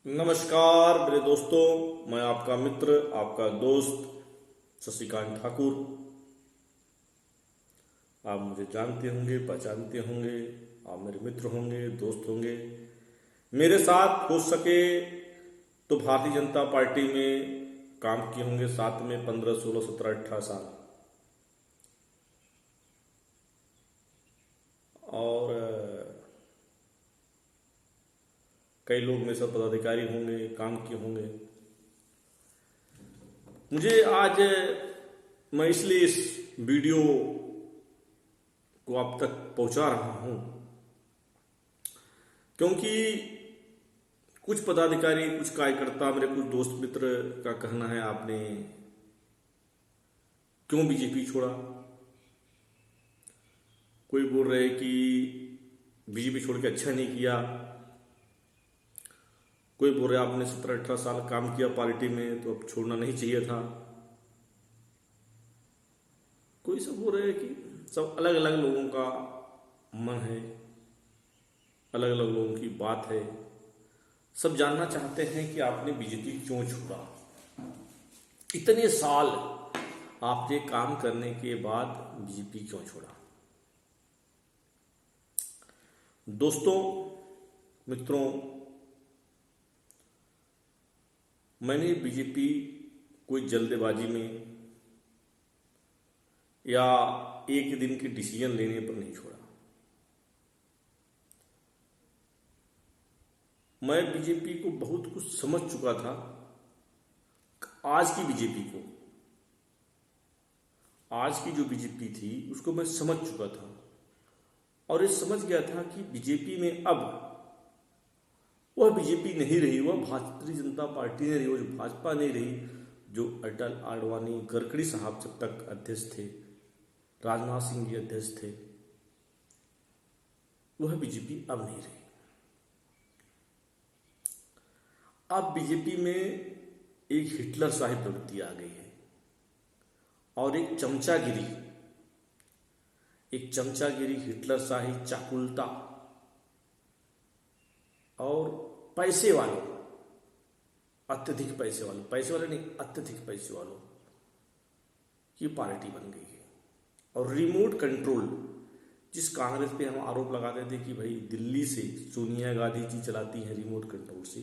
नमस्कार मेरे दोस्तों, मैं आपका मित्र, आपका दोस्त शशिकांत ठाकुर। आप मुझे जानते होंगे, पहचानते होंगे। आप मेरे मित्र होंगे, दोस्त होंगे। मेरे साथ हो सके तो भारतीय जनता पार्टी में काम किए होंगे, साथ में 15, 16, 17, 18 साल। और कई लोग मेरे साथ पदाधिकारी होंगे, काम किए होंगे। मुझे आज मैं इसलिए इस वीडियो को आप तक पहुंचा रहा हूं क्योंकि कुछ पदाधिकारी, कुछ कार्यकर्ता, मेरे कुछ दोस्त मित्र का कहना है आपने क्यों बीजेपी छोड़ा। कोई बोल रहे कि बीजेपी छोड़ के अच्छा नहीं किया। कोई बोल रहे आपने 17-18 साल काम किया पार्टी में तो अब छोड़ना नहीं चाहिए था। कोई सब बोल रहे कि सब अलग अलग लोगों का मन है, अलग अलग लोगों की बात है। सब जानना चाहते हैं कि आपने बीजेपी क्यों छोड़ा। इतने साल आपने काम करने के बाद बीजेपी क्यों छोड़ा। दोस्तों, मित्रों, मैंने बीजेपी कोई जल्दबाजी में या एक दिन के डिसीजन लेने पर नहीं छोड़ा। मैं बीजेपी को बहुत कुछ समझ चुका था। आज की बीजेपी को, आज की जो बीजेपी थी उसको मैं समझ चुका था और ये समझ गया था कि बीजेपी में अब वह बीजेपी नहीं रही, वह भारतीय जनता पार्टी नहीं रही, वो जो भाजपा नहीं रही, जो अटल, आडवाणी, गडकरी साहब जब तक अध्यक्ष थे, राजनाथ सिंह जी अध्यक्ष थे, वह बीजेपी अब नहीं रही। अब बीजेपी में एक हिटलर शाही प्रवृत्ति आ गई है और एक चमचागिरी, हिटलर शाही, चाकुलता और पैसे वालों, अत्यधिक पैसे वाले नहीं, अत्यधिक पैसे वालों की पार्टी बन गई है। और रिमोट कंट्रोल, जिस कांग्रेस पे हम आरोप लगाते थे कि भाई दिल्ली से सोनिया गांधी जी चलाती हैं रिमोट कंट्रोल से,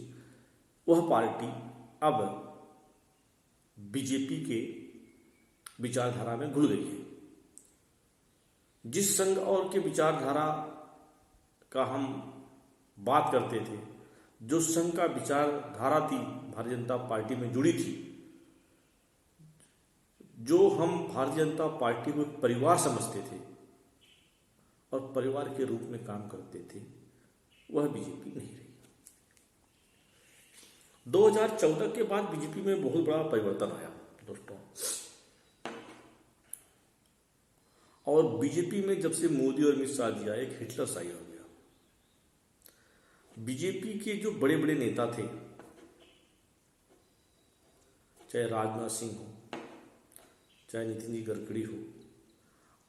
वह पार्टी अब बीजेपी के विचारधारा में घुल गई है। जिस संघ और के विचारधारा का हम बात करते थे, जो संघ का विचारधारा थी भारतीय जनता पार्टी में जुड़ी थी, जो हम भारतीय जनता पार्टी को एक परिवार समझते थे और परिवार के रूप में काम करते थे, वह बीजेपी नहीं रही। 2014 के बाद बीजेपी में बहुत बड़ा परिवर्तन आया दोस्तों। और बीजेपी में जब से मोदी और अमित शाह जी आए, एक हिटलर शाही हो गया। बीजेपी के जो बड़े बड़े नेता थे, चाहे राजनाथ सिंह हो, चाहे नितिन जी गडकरी हो,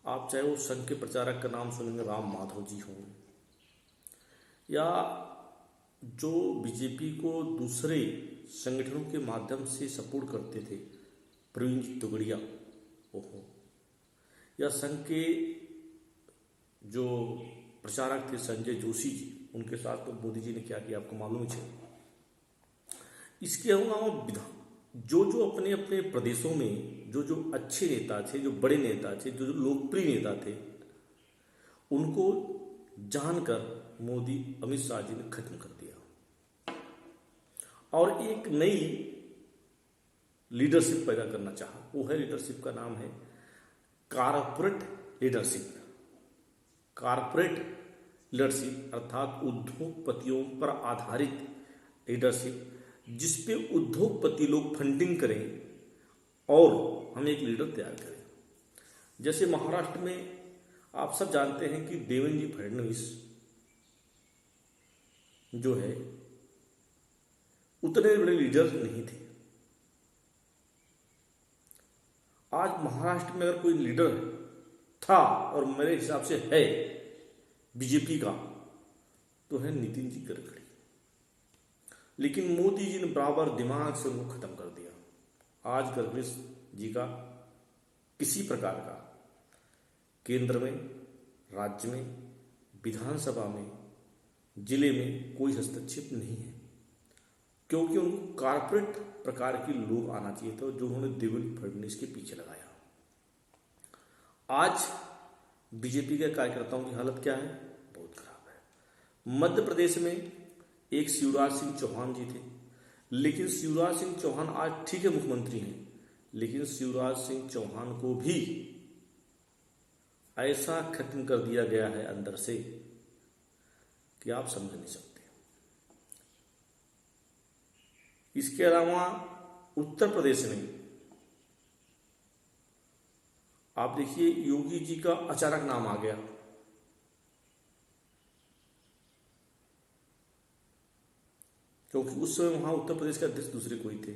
आप चाहे वो संघ के प्रचारक का नाम सुनेंगे राम माधव जी हो, या जो बीजेपी को दूसरे संगठनों के माध्यम से सपोर्ट करते थे, प्रवीण जी तोगड़िया हो, या संघ के जो प्रचारक थे संजय जोशी जी, उनके साथ तो मोदी जी ने क्या किया आपको मालूम है। इसके अलावा जो जो अपने अपने प्रदेशों में जो जो अच्छे नेता थे, जो बड़े नेता थे, जो जो लोकप्रिय नेता थे, उनको जानकर मोदी, अमित शाह जी ने खत्म कर दिया और एक नई लीडरशिप पैदा करना चाहा। वो है, लीडरशिप का नाम है कारपोरेट लीडरशिप। कारपोरेट लीडरशिप अर्थात उद्योगपतियों पर आधारित लीडरशिप, जिसपे उद्योगपति लोग फंडिंग करें और हम एक लीडर तैयार करें। जैसे महाराष्ट्र में आप सब जानते हैं कि देवेंद्र जी फडणवीस जो है उतने बड़े लीडर नहीं थे। आज महाराष्ट्र में अगर कोई लीडर था और मेरे हिसाब से है बीजेपी का, तो है नितिन जी गडकरी। लेकिन मोदी जी ने बराबर दिमाग से उनको खत्म कर दिया। आज गडकरी जी का किसी प्रकार का केंद्र में, राज्य में, विधानसभा में, जिले में कोई हस्तक्षेप नहीं है, क्योंकि उनको कारपोरेट प्रकार के लोग आना चाहिए था जो उन्होंने देवेंद्र फडणवीस के पीछे लगाया। आज बीजेपी के कार्यकर्ताओं की हालत क्या है? बहुत खराब है। मध्य प्रदेश में एक शिवराज सिंह चौहान जी थे, लेकिन शिवराज सिंह चौहान आज ठीक है मुख्यमंत्री हैं, लेकिन शिवराज सिंह चौहान को भी ऐसा खत्म कर दिया गया है अंदर से कि आप समझ नहीं सकते। इसके अलावा उत्तर प्रदेश में आप देखिए योगी जी का अचानक नाम आ गया। क्योंकि उस समय वहां उत्तर प्रदेश के अध्यक्ष दूसरे कोई थे।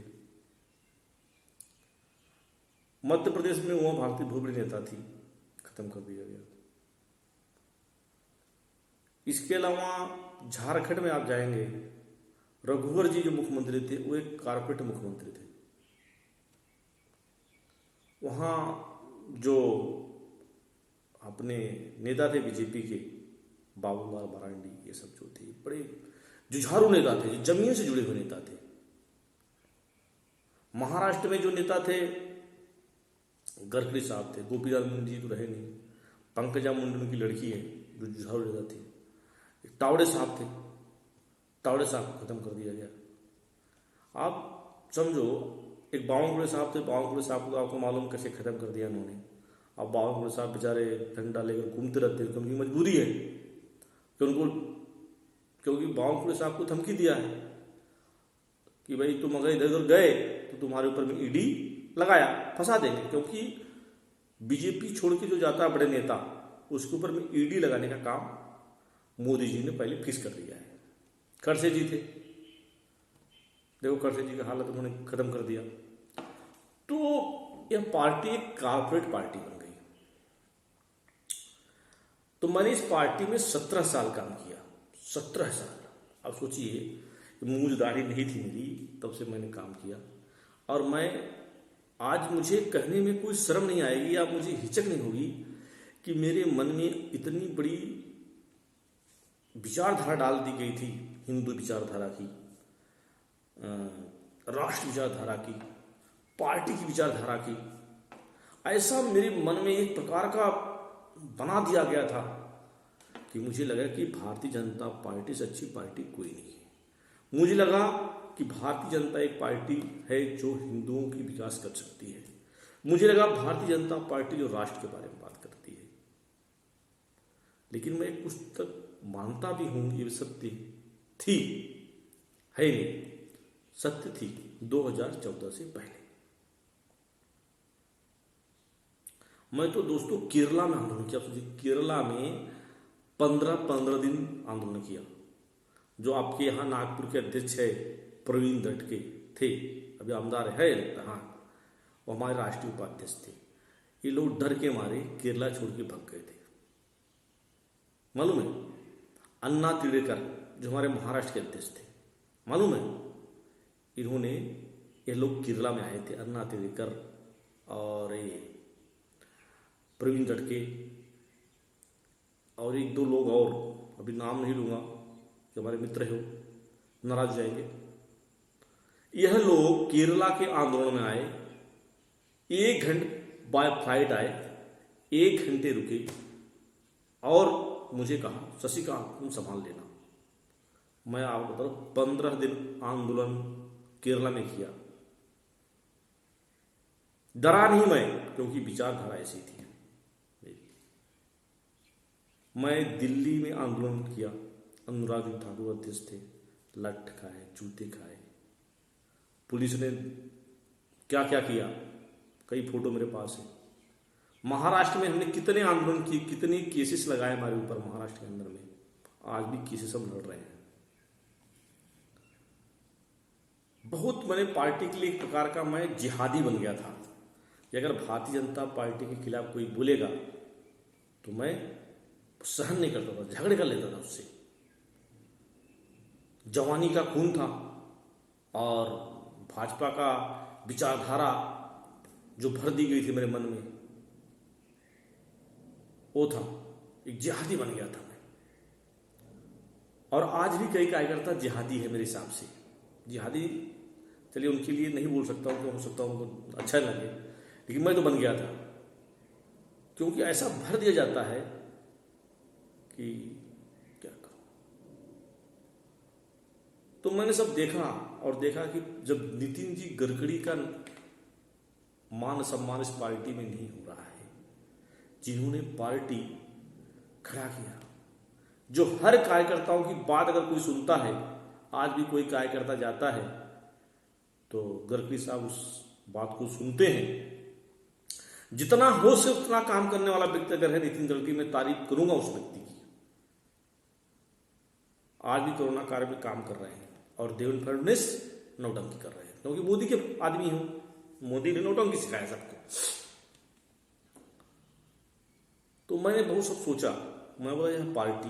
मध्य प्रदेश में वहां भारतीय बहुत बड़ी नेता थी, खत्म कर दिया गया। इसके अलावा झारखंड में आप जाएंगे, रघुवर जी जो मुख्यमंत्री थे वो एक कारपोरेट मुख्यमंत्री थे। वहां जो अपने नेता थे बीजेपी के, बाबूलाल मरांडी, ये सब जो थे बड़े जुझारू नेता थे, जमीन से जुड़े हुए नेता थे। महाराष्ट्र में जो नेता थे गडकरी साहब थे, गोपीनाथ मुंडे जी तो रहे नहीं, पंकजा मुंडे उनकी लड़की है जो जुझारू नेता थी। तावड़े साहब थे, तावड़े साहब को खत्म कर दिया गया। आप समझो एक बावनकुळे साहब थे, बावनकुळे साहब को आपको मालूम कैसे खत्म कर दिया उन्होंने। अब बावनकुळे साहब बेचारे डंडा लेकर घूमते रहते हैं, उनकी मजबूरी है कि उनको, क्योंकि बावनकुळे साहब को धमकी दिया है कि भाई तुम अगर इधर उधर गए तो तुम्हारे ऊपर में ईडी लगाया, फंसा देंगे। क्योंकि बीजेपी छोड़ के जो जाता है बड़े नेता, उसके ऊपर में ईडी लगाने का काम मोदी जी ने पहले फिक्स कर दिया है। खड़से जी थे, देखो खड़से जी का हालत उन्होंने खत्म कर दिया। तो यह पार्टी एक कारपोरेट पार्टी बन गई। तो मैंने इस पार्टी में 17 साल काम किया, 17 साल। अब सोचिए, मूंछ दाढ़ी नहीं थी मेरी, तब से मैंने काम किया। और मैं आज, मुझे कहने में कोई शर्म नहीं आएगी या मुझे हिचक नहीं होगी कि मेरे मन में इतनी बड़ी विचारधारा डाल दी गई थी, हिंदू विचारधारा की, राष्ट्र विचारधारा की, पार्टी की विचारधारा की। ऐसा मेरे मन में एक प्रकार का बना दिया गया था कि मुझे लगा कि भारतीय जनता पार्टी से अच्छी पार्टी कोई नहीं है। मुझे लगा कि भारतीय जनता एक पार्टी है जो हिंदुओं की विकास कर सकती है। मुझे लगा भारतीय जनता पार्टी जो राष्ट्र के बारे में बात करती है। लेकिन मैं कुछ तक मानता भी हूं ये सत्य थी, है नहीं, सत्य थी 2014 से पहले। मैं तो दोस्तों केरला में आंदोलन किया। केरला में 15 दिन आंदोलन किया। जो आपके यहाँ नागपुर के अध्यक्ष है प्रवीण दटके थे, अभी आमदार है लगता, हाँ, वो हमारे राष्ट्रीय उपाध्यक्ष थे। ये लोग डर के मारे केरला छोड़ के भाग गए थे। मालूम है, अन्ना तिड़ेकर जो हमारे महाराष्ट्र के अध्यक्ष थे, मालूम है, इन्होंने, ये लोग केरला में आए थे, अन्ना तिड़ेकर और ये प्रवीण दटके और एक दो लोग और, अभी नाम नहीं लूंगा कि हमारे मित्र हो, नाराज जाएंगे। यह लोग केरला के आंदोलन में आए, 1 घंटे बाय फ्लाइट आए, 1 घंटे रुके और मुझे कहा शशिकांत तुम संभाल लेना। मैं आपको बता रहा हूं 15 दिन आंदोलन केरला में किया। डरा नहीं मैं, क्योंकि विचारधारा ऐसी थी। मैं दिल्ली में आंदोलन किया, अनुराग ठाकुर अध्यक्ष थे, लठ खाए, जूते खाए, पुलिस ने क्या क्या किया, कई फोटो मेरे पास है। महाराष्ट्र में हमने कितने आंदोलन किए, कितने केसेस लगाए हमारे ऊपर महाराष्ट्र के अंदर में, आज भी केसेस हम लड़ रहे हैं। बहुत मैंने पार्टी के लिए एक प्रकार का मैं जिहादी बन गया था कि अगर भारतीय जनता पार्टी के खिलाफ कोई बोलेगा तो मैं सहन नहीं करता था, झगड़े कर लेता था उससे। जवानी का खून था, और भाजपा का विचारधारा जो भर दी गई थी मेरे मन में, वो था, एक जिहादी बन गया था मैं। और आज भी कई कार्यकर्ता जिहादी है मेरे हिसाब से। जिहादी चलिए उनके लिए नहीं बोल सकता हूँ, हो सकता हूँ उनको अच्छा लगे, लेकिन मैं तो बन गया था, क्योंकि ऐसा भर दिया जाता है कि क्या कहूँ। तो मैंने सब देखा और देखा कि जब नितिन जी गडकरी का मान सम्मान इस पार्टी में नहीं हो रहा है, जिन्होंने पार्टी खड़ा किया, जो हर कार्यकर्ताओं की बात अगर कोई सुनता है, आज भी कोई कार्यकर्ता जाता है तो गडकरी साहब उस बात को सुनते हैं। जितना हो से उतना काम करने वाला व्यक्ति अगर है नितिन गडकरी, मैं तारीफ करूंगा उस व्यक्ति की। आज भी कोरोना काल में काम कर रहे हैं और देवेंद्र फडणवीस नौटंकी कर रहे हैं, क्योंकि मोदी के आदमी हो, मोदी ने नौटंकी सिखाया सबको। तो मैंने बहुत सब सोचा, मैं बोला यह पार्टी,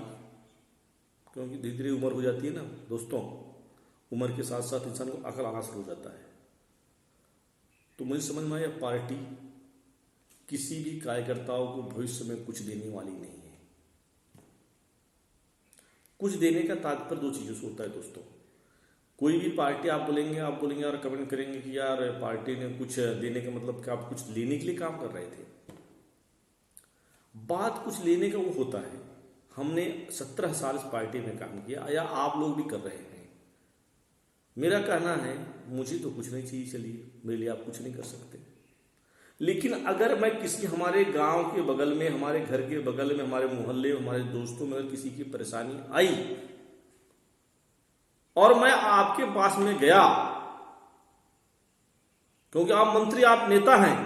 क्योंकि धीरे धीरे उम्र हो जाती है ना दोस्तों, उम्र के साथ साथ इंसान को अकल आना शुरू हो जाता है। तो मुझे समझ में आया पार्टी किसी भी कार्यकर्ताओं को भविष्य में कुछ देने वाली नहीं है। कुछ देने का तात्पर्य दो चीजों से होता है दोस्तों। कोई भी पार्टी आप बोलेंगे और कमेंट करेंगे कि यार पार्टी ने कुछ देने का मतलब कि आप कुछ लेने के लिए काम कर रहे थे। बात कुछ लेने का वो होता है, हमने 17 साल इस पार्टी में काम किया, या आप लोग भी कर रहे हैं। मेरा कहना है मुझे तो कुछ नहीं चाहिए, चलिए मेरे लिए आप कुछ नहीं कर सकते, लेकिन अगर मैं किसी हमारे गांव के बगल में, हमारे घर के बगल में, हमारे मोहल्ले में, हमारे दोस्तों में अगर किसी की परेशानी आई और मैं आपके पास में गया, क्योंकि आप मंत्री, आप नेता हैं,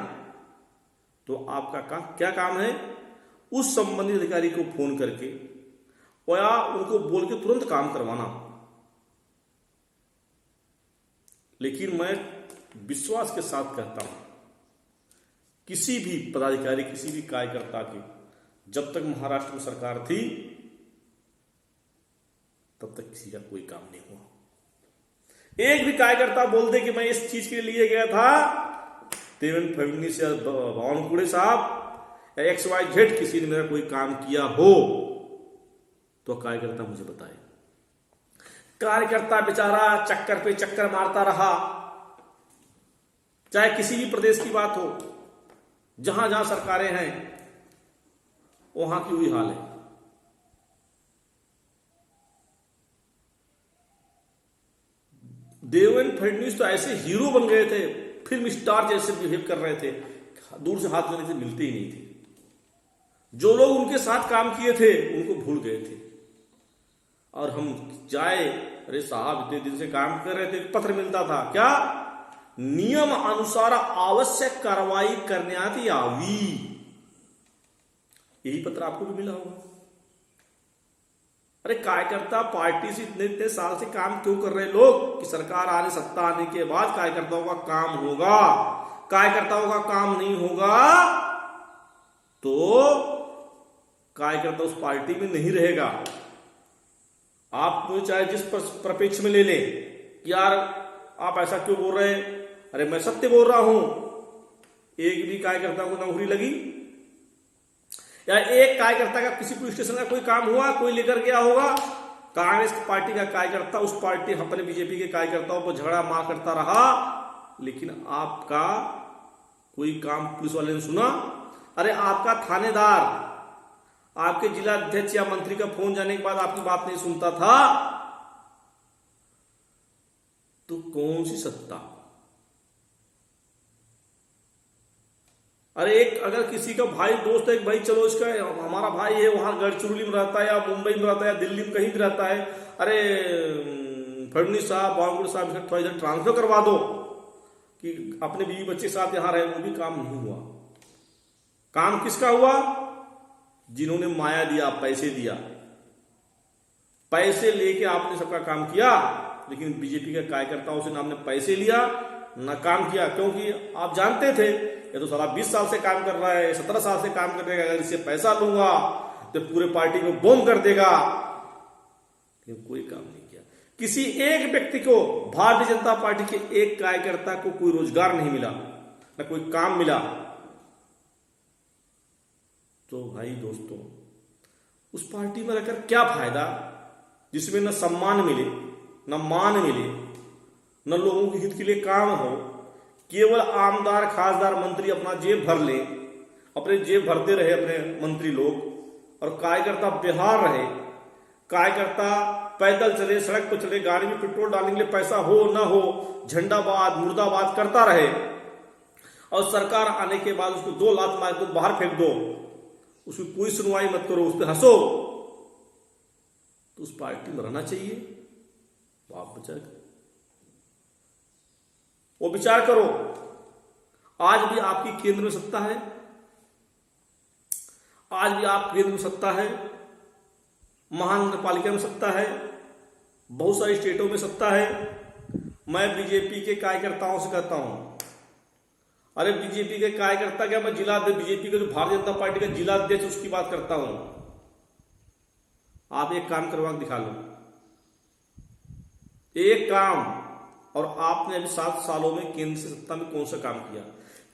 तो आपका क्या काम है, उस संबंधित अधिकारी को फोन करके या उनको बोल के तुरंत काम करवाना। लेकिन मैं विश्वास के साथ कहता हूं, किसी भी पदाधिकारी, किसी भी कार्यकर्ता की जब तक महाराष्ट्र में सरकार थी तब तक किसी का कोई काम नहीं हुआ। एक भी कार्यकर्ता बोल दे कि मैं इस चीज के लिए गया था, देवेंद्र फडणवीस या बावनकुळे साहब या XYZ किसी ने मेरा कोई काम किया हो तो कार्यकर्ता मुझे बताए। कार्यकर्ता बेचारा चक्कर पे चक्कर मारता रहा, चाहे किसी भी प्रदेश की बात हो, जहां जहां सरकारें हैं वहां की हुई हाल है। देवेंद्र फडणवीस तो ऐसे हीरो बन गए थे, फिल्म स्टार जैसे बिहेव कर रहे थे, दूर से हाथ देने से मिलते ही नहीं थे। जो लोग उनके साथ काम किए थे उनको भूल गए थे। और हम जाए, अरे साहब इतने दिन से काम कर रहे थे, पत्र मिलता था क्या, नियम अनुसार आवश्यक कार्रवाई करण्यात यावी, यही पत्र आपको भी मिला होगा। अरे कार्यकर्ता पार्टी से इतने इतने साल से काम क्यों कर रहे लोग कि सरकार आने, सत्ता आने के बाद कार्यकर्ताओं का काम होगा। कार्यकर्ताओं का काम नहीं होगा तो कार्यकर्ता उस पार्टी में नहीं रहेगा। आप चाहे जिस परिप्रेक्ष्य में ले लें कि यार आप ऐसा क्यों बोल रहे हैं, अरे मैं सत्य बोल रहा हूं। एक भी कार्यकर्ता को नौकरी लगी या एक कार्यकर्ता का किसी पुलिस स्टेशन का कोई काम हुआ, कोई लेकर गया होगा, कांग्रेस पार्टी का कार्यकर्ता उस पार्टी अपने बीजेपी के कार्यकर्ताओं पर झगड़ा मार करता रहा, लेकिन आपका कोई काम पुलिस वाले ने सुना, अरे आपका थानेदार आपके जिला अध्यक्ष या मंत्री का फोन जाने के बाद आपकी बात नहीं सुनता था, तो कौन सी सत्ता। अरे एक अगर किसी का भाई दोस्त है, भाई चलो इसका हमारा भाई है, वहां गढ़चिरौली में रहता है या मुंबई में रहता है या दिल्ली में कहीं भी रहता है, अरे फडणवीस साहब, बावनकुळे साहब इसका थोड़ा इधर ट्रांसफर करवा दो कि अपने बीवी बच्चे के साथ यहां रहे, वो भी काम नहीं हुआ। काम किसका हुआ, जिन्होंने माया दिया, पैसे दिया, पैसे लेके आपने सबका काम किया, लेकिन बीजेपी के कार्यकर्ताओं से ना आपने पैसे लिया ना काम किया, क्योंकि आप जानते थे ये तो साला 20 साल से काम कर रहा है, 17 साल से काम कर रहा है, अगर इससे पैसा लूंगा तो पूरे पार्टी को बॉम्ब कर देगा, लेकिन कोई काम नहीं किया। किसी एक व्यक्ति को, भारतीय जनता पार्टी के एक कार्यकर्ता को कोई रोजगार नहीं मिला, न कोई काम मिला, तो भाई दोस्तों उस पार्टी में रहकर क्या फायदा जिसमें न सम्मान मिले, न मान मिले, न लोगों के हित के लिए काम हो। केवल आमदार खासदार मंत्री अपना जेब भर ले, अपने जेब भरते रहे अपने मंत्री लोग, और कार्यकर्ता बेहार रहे। कार्यकर्ता पैदल चले, सड़क पर चले, गाड़ी में पेट्रोल डालने के लिए पैसा हो न हो, झंडाबाद मुर्दाबाद करता रहे, और सरकार आने के बाद उसको 2 लात मार दो, बाहर फेंक दो, उसकी कोई सुनवाई मत करो, उस पर हंसो, तो उस पार्टी में रहना चाहिए? तो आप विचार करो, वो विचार करो। आज भी आपकी केंद्र में सत्ता है, आज भी आप केंद्र में सत्ता है, महानगर पालिका में सत्ता है, बहुत सारी स्टेटों में सत्ता है। मैं बीजेपी के कार्यकर्ताओं से कहता हूं, अरे बीजेपी के कार्यकर्ता क्या, मैं जिलाध्यक्ष, बीजेपी के जो भारतीय जनता पार्टी का जिलाध्यक्ष उसकी बात करता हूं। आप एक काम करवा के दिखा लो, एक काम, और आपने अभी 7 सालों में केंद्र से सत्ता में कौन सा काम किया?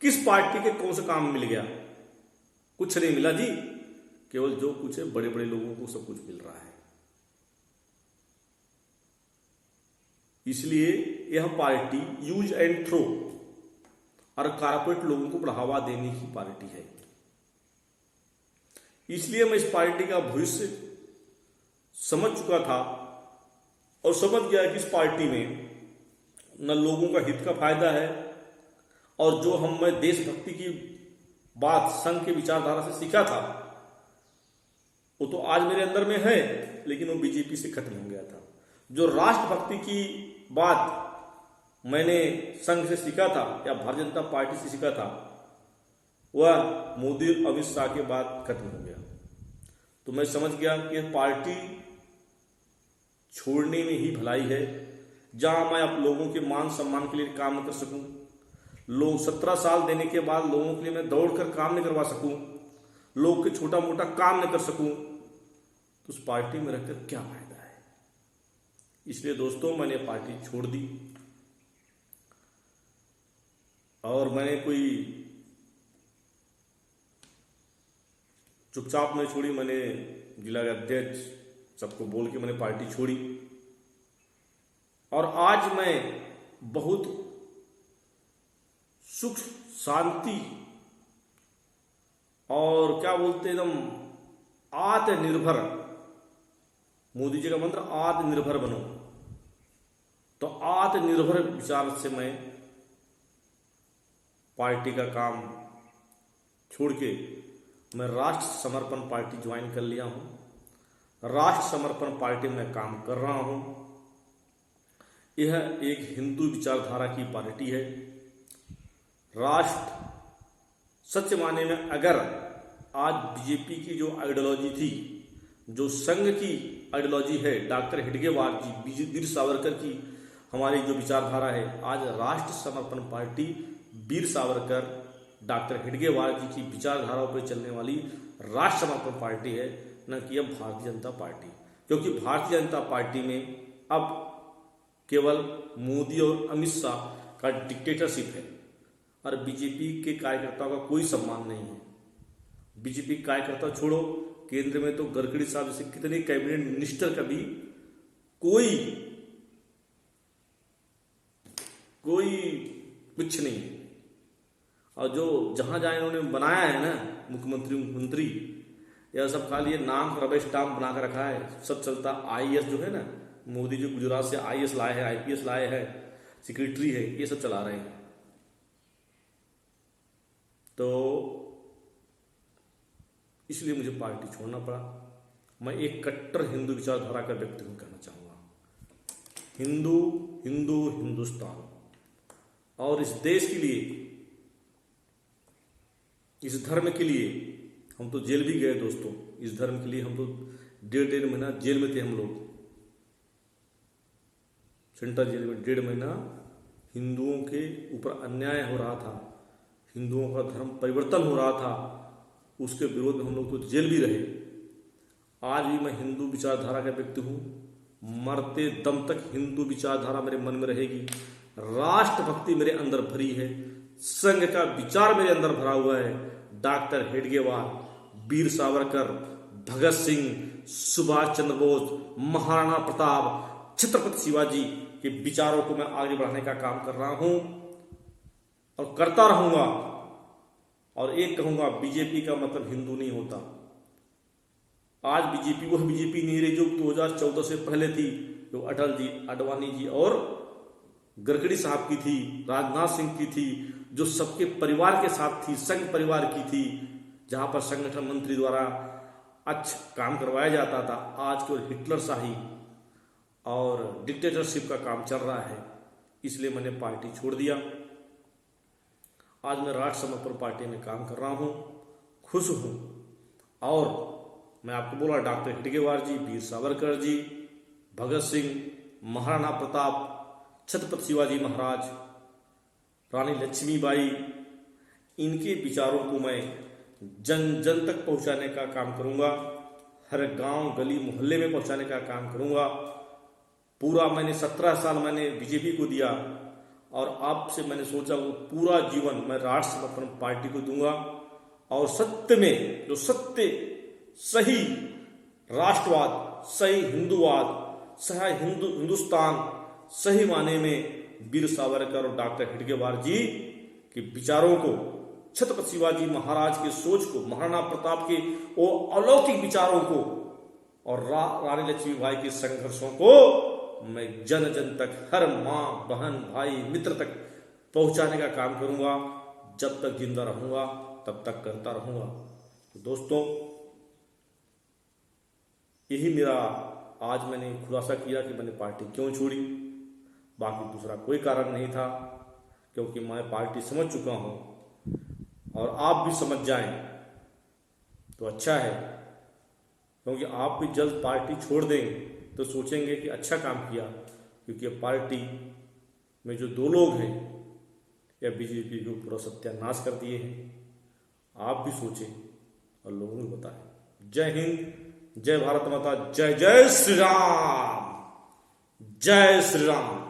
किस पार्टी के कौन सा काम मिल गया? कुछ नहीं मिला जी। केवल जो कुछ है बड़े बड़े लोगों को सब कुछ मिल रहा है। इसलिए यह पार्टी यूज एंड थ्रो और कारपोरेट लोगों को बढ़ावा देने की पार्टी है। इसलिए मैं इस पार्टी का भविष्य समझ चुका था और समझ गया कि इस पार्टी में न लोगों का हित का फायदा है, और जो मैं देशभक्ति की बात संघ के विचारधारा से सीखा था वो तो आज मेरे अंदर में है, लेकिन वो बीजेपी से खत्म हो गया था। जो राष्ट्रभक्ति की बात मैंने संघ से सीखा था या भारतीय जनता पार्टी से सीखा था, वह मोदी और अमित शाह के बाद खत्म हो गया। तो मैं समझ गया कि पार्टी छोड़ने में ही भलाई है। जहां मैं आप लोगों के मान सम्मान के लिए काम न कर सकूं, लोग 17 साल देने के बाद लोगों के लिए मैं दौड़कर काम नहीं करवा सकूं, लोग के छोटा मोटा काम न कर सकूं, तो उस पार्टी में रहकर क्या फायदा है? इसलिए दोस्तों मैंने पार्टी छोड़ दी, और मैंने कोई चुपचाप नहीं छोड़ी। मैंने जिला अध्यक्ष सबको बोल के मैंने पार्टी छोड़ी, और आज मैं बहुत सुख शांति और क्या बोलते एकदम आत्मनिर्भर, मोदी जी का मंत्र आत्मनिर्भर बनो, तो आत्मनिर्भर विचार से मैं पार्टी का काम छोड़ के मैं राष्ट्र समर्पण पार्टी ज्वाइन कर लिया हूं। राष्ट्र समर्पण पार्टी में काम कर रहा हूं। यह एक हिंदू विचारधारा की पार्टी है। राष्ट्र सच माने में अगर आज बीजेपी की जो आइडियोलॉजी थी, जो संघ की आइडियोलॉजी है, डॉक्टर हेडगेवार जी, वीर सावरकर की हमारी जो विचारधारा है, आज राष्ट्र समर्पण पार्टी वीर सावरकर डॉक्टर हेडगेवार जी की विचारधाराओं पर चलने वाली राष्ट्र समर्पण पार्टी है, न कि अब भारतीय जनता पार्टी। क्योंकि भारतीय जनता पार्टी में अब केवल मोदी और अमित शाह का डिक्टेटरशिप है, और बीजेपी के कार्यकर्ताओं का कोई सम्मान नहीं है। बीजेपी कार्यकर्ता छोड़ो, केंद्र में तो गडकरी साहब जैसे कितने कैबिनेट मिनिस्टर का भी कोई कुछ नहीं है। और जो जहां जहां इन्होंने बनाया है ना मुख्यमंत्री, यह सब खाली ये नाम रबर स्टाम्प बना कर रखा है। सब चलता आईएएस जो है ना, मोदी जो गुजरात से आईएएस लाए हैं, आईपीएस लाए हैं, सेक्रेटरी है, ये सब चला रहे हैं। तो इसलिए मुझे पार्टी छोड़ना पड़ा। मैं एक कट्टर हिंदू विचारधारा का व्यक्ति हूं, कहना चाहूंगा। हिंदू, हिंदुस्तान, और इस देश के लिए, इस धर्म के लिए हम तो जेल भी गए दोस्तों। इस धर्म के लिए हम तो 1.5 महीना जेल में थे। हम लोग सेंट्रल जेल में 1.5 महीना हिंदुओं के ऊपर अन्याय हो रहा था, हिंदुओं का धर्म परिवर्तन हो रहा था, उसके विरोध में हम लोग तो जेल भी रहे। आज भी मैं हिंदू विचारधारा का व्यक्ति हूँ। मरते दम तक हिंदू विचारधारा मेरे मन में रहेगी, राष्ट्रभक्ति मेरे अंदर भरी है, संघ का विचार मेरे अंदर भरा हुआ है। डॉक्टर हेडगेवार, वीर सावरकर, भगत सिंह, सुभाष चंद्र बोस, महाराणा प्रताप, छत्रपति शिवाजी के विचारों को मैं आगे बढ़ाने का काम कर रहा हूं और करता रहूंगा। और एक कहूंगा, बीजेपी का मतलब हिंदू नहीं होता। आज बीजेपी वह बीजेपी नहीं रही जो 2014 से पहले थी, जो अटल जी, आडवाणी जी और गडकरी साहब की थी, राजनाथ सिंह की थी, जो सबके परिवार के साथ थी, संघ परिवार की थी, जहां पर संगठन मंत्री द्वारा अच्छा काम करवाया जाता था। आज केवल हिटलर शाही और डिक्टेटरशिप का काम चल रहा है, इसलिए मैंने पार्टी छोड़ दिया। आज मैं राष्ट्र समर्पण पार्टी में काम कर रहा हूं, खुश हूं। और मैं आपको बोला, डॉक्टर हेडगेवार जी, वीर सावरकर जी, भगत सिंह, महाराणा प्रताप, छत्रपति शिवाजी महाराज, रानी लक्ष्मीबाई, इनके विचारों को मैं जन जन तक पहुंचाने का काम करूंगा। हर गांव, गली, मोहल्ले में पहुंचाने का काम करूंगा। पूरा मैंने 17 साल मैंने बीजेपी को दिया और आपसे मैंने सोचा वो पूरा जीवन मैं राष्ट्र समर्पण पार्टी को दूंगा। और सत्य में जो सत्य, सही राष्ट्रवाद, सही हिंदूवाद, सही हिंदुस्तान, सही माने में वीर सावरकर और डॉक्टर हेडगेवार जी के विचारों को, छत्रपति शिवाजी महाराज के सोच को, महाराणा प्रताप के वो अलौकिक विचारों को और रानी लक्ष्मीबाई के संघर्षों को मैं जन जन तक, हर माँ, बहन, भाई, मित्र तक पहुंचाने का काम करूंगा। जब तक जिंदा रहूंगा तब तक करता रहूंगा। तो दोस्तों, यही मेरा आज मैंने खुलासा किया कि मैंने पार्टी क्यों छोड़ी। बाकी दूसरा कोई कारण नहीं था, क्योंकि मैं पार्टी समझ चुका हूं और आप भी समझ जाएं तो अच्छा है। क्योंकि आप भी जल्द पार्टी छोड़ दें तो सोचेंगे कि अच्छा काम किया, क्योंकि पार्टी में जो 2 लोग हैं या बीजेपी को पूरा सत्यानाश कर दिए हैं। आप भी सोचें और लोगों को बताएं। जय हिंद, जय भारत माता, जय जय श्री राम, जय श्री राम।